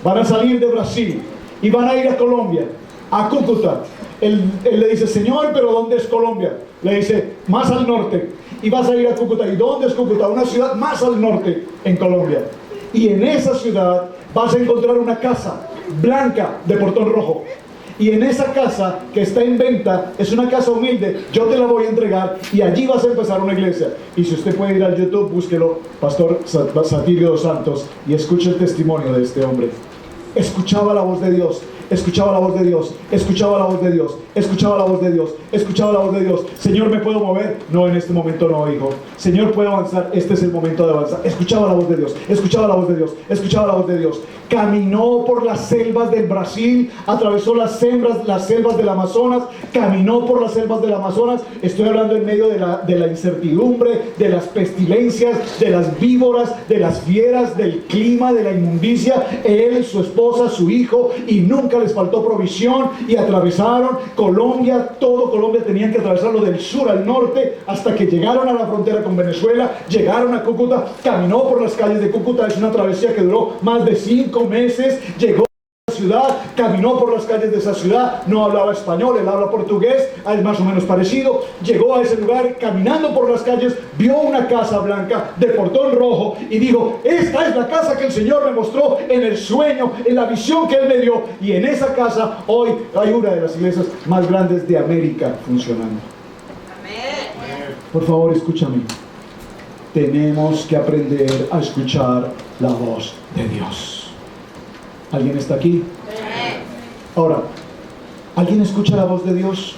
Van a salir de Brasil y van a ir a Colombia, a Cúcuta. Él le dice, Señor, pero ¿dónde es Colombia? Le dice, más al norte. Y vas a ir a Cúcuta. ¿Y dónde es Cúcuta? Una ciudad más al norte en Colombia. Y en esa ciudad vas a encontrar una casa blanca de portón rojo. Y en esa casa que está en venta, es una casa humilde, yo te la voy a entregar y allí vas a empezar una iglesia. Y si usted puede ir al YouTube, búsquelo, Pastor Satirio dos Santos, y escuche el testimonio de este hombre. Escuchaba la voz de Dios, escuchaba la voz de Dios, escuchaba la voz de Dios, escuchaba la voz de Dios, escuchaba la voz de Dios. Señor, ¿me puedo mover? No, en este momento no, hijo. Señor, ¿puedo avanzar? Este es el momento de avanzar. Escuchaba la voz de Dios, escuchaba la voz de Dios, escuchaba la voz de Dios. Caminó por las selvas del Brasil, atravesó las selvas del Amazonas, caminó por las selvas del Amazonas. Estoy hablando en medio de la incertidumbre, de las pestilencias, de las víboras, de las fieras, del clima, de la inmundicia. Él, su esposa, su hijo, y nunca les faltó provisión, y atravesaron Colombia, todo Colombia tenían que atravesarlo del sur al norte, hasta que llegaron a la frontera con Venezuela, llegaron a Cúcuta, caminó por las calles de Cúcuta. Es una travesía que duró más de 5 meses, llegó a la ciudad, caminó por las calles de esa ciudad, no hablaba español, él habla portugués, es más o menos parecido. Llegó a ese lugar, caminando por las calles, vio una casa blanca de portón rojo y dijo, esta es la casa que el Señor me mostró en el sueño, en la visión que Él me dio. Y en esa casa hoy hay una de las iglesias más grandes de América funcionando. Amén. Por favor, escúchame. Tenemos que aprender a escuchar la voz de Dios. ¿Alguien está aquí? Ahora, ¿alguien escucha la voz de Dios?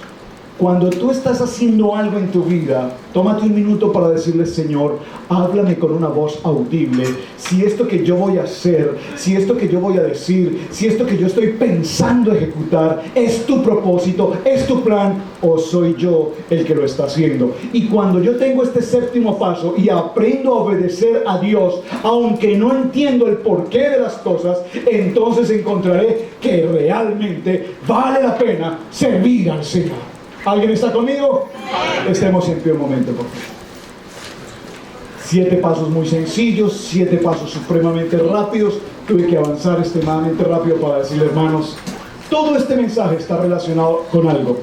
Cuando tú estás haciendo algo en tu vida, tómate un minuto para decirle, Señor, háblame con una voz audible. Si esto que yo voy a hacer, si esto que yo voy a decir, si esto que yo estoy pensando ejecutar, es tu propósito, es tu plan, o soy yo el que lo está haciendo. Y cuando yo tengo este séptimo paso y aprendo a obedecer a Dios, aunque no entiendo el porqué de las cosas, entonces encontraré que realmente vale la pena servir al Señor. ¿Alguien está conmigo? Estemos en pie un momento, por favor. 7 pasos muy sencillos, 7 pasos supremamente rápidos. Tuve que avanzar extremadamente rápido para decirle, hermanos, todo este mensaje está relacionado con algo.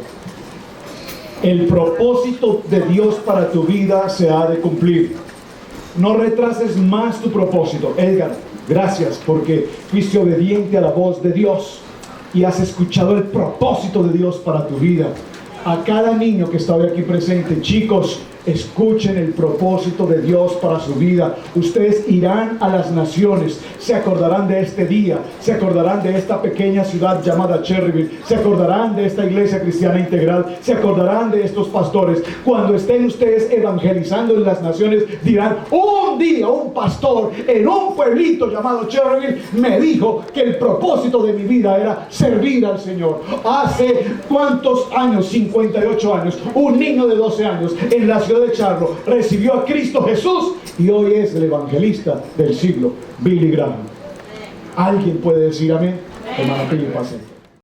El propósito de Dios para tu vida se ha de cumplir. No retrases más tu propósito. Edgar, gracias porque fuiste obediente a la voz de Dios y has escuchado el propósito de Dios para tu vida. A cada niño que está hoy aquí presente, chicos, escuchen el propósito de Dios para su vida. Ustedes irán a las naciones, se acordarán de este día, se acordarán de esta pequeña ciudad llamada Cherryville, se acordarán de esta iglesia cristiana integral, se acordarán de estos pastores. Cuando estén ustedes evangelizando en las naciones, dirán: un día un pastor en un pueblito llamado Cherryville me dijo que el propósito de mi vida era servir al Señor. Hace ¿cuántos años? 58 años. Un niño de 12 años en la ciudad de Charlo recibió a Cristo Jesús y hoy es el evangelista del siglo, Billy Graham. ¿Alguien puede decir amén? Hermano, que yo pase.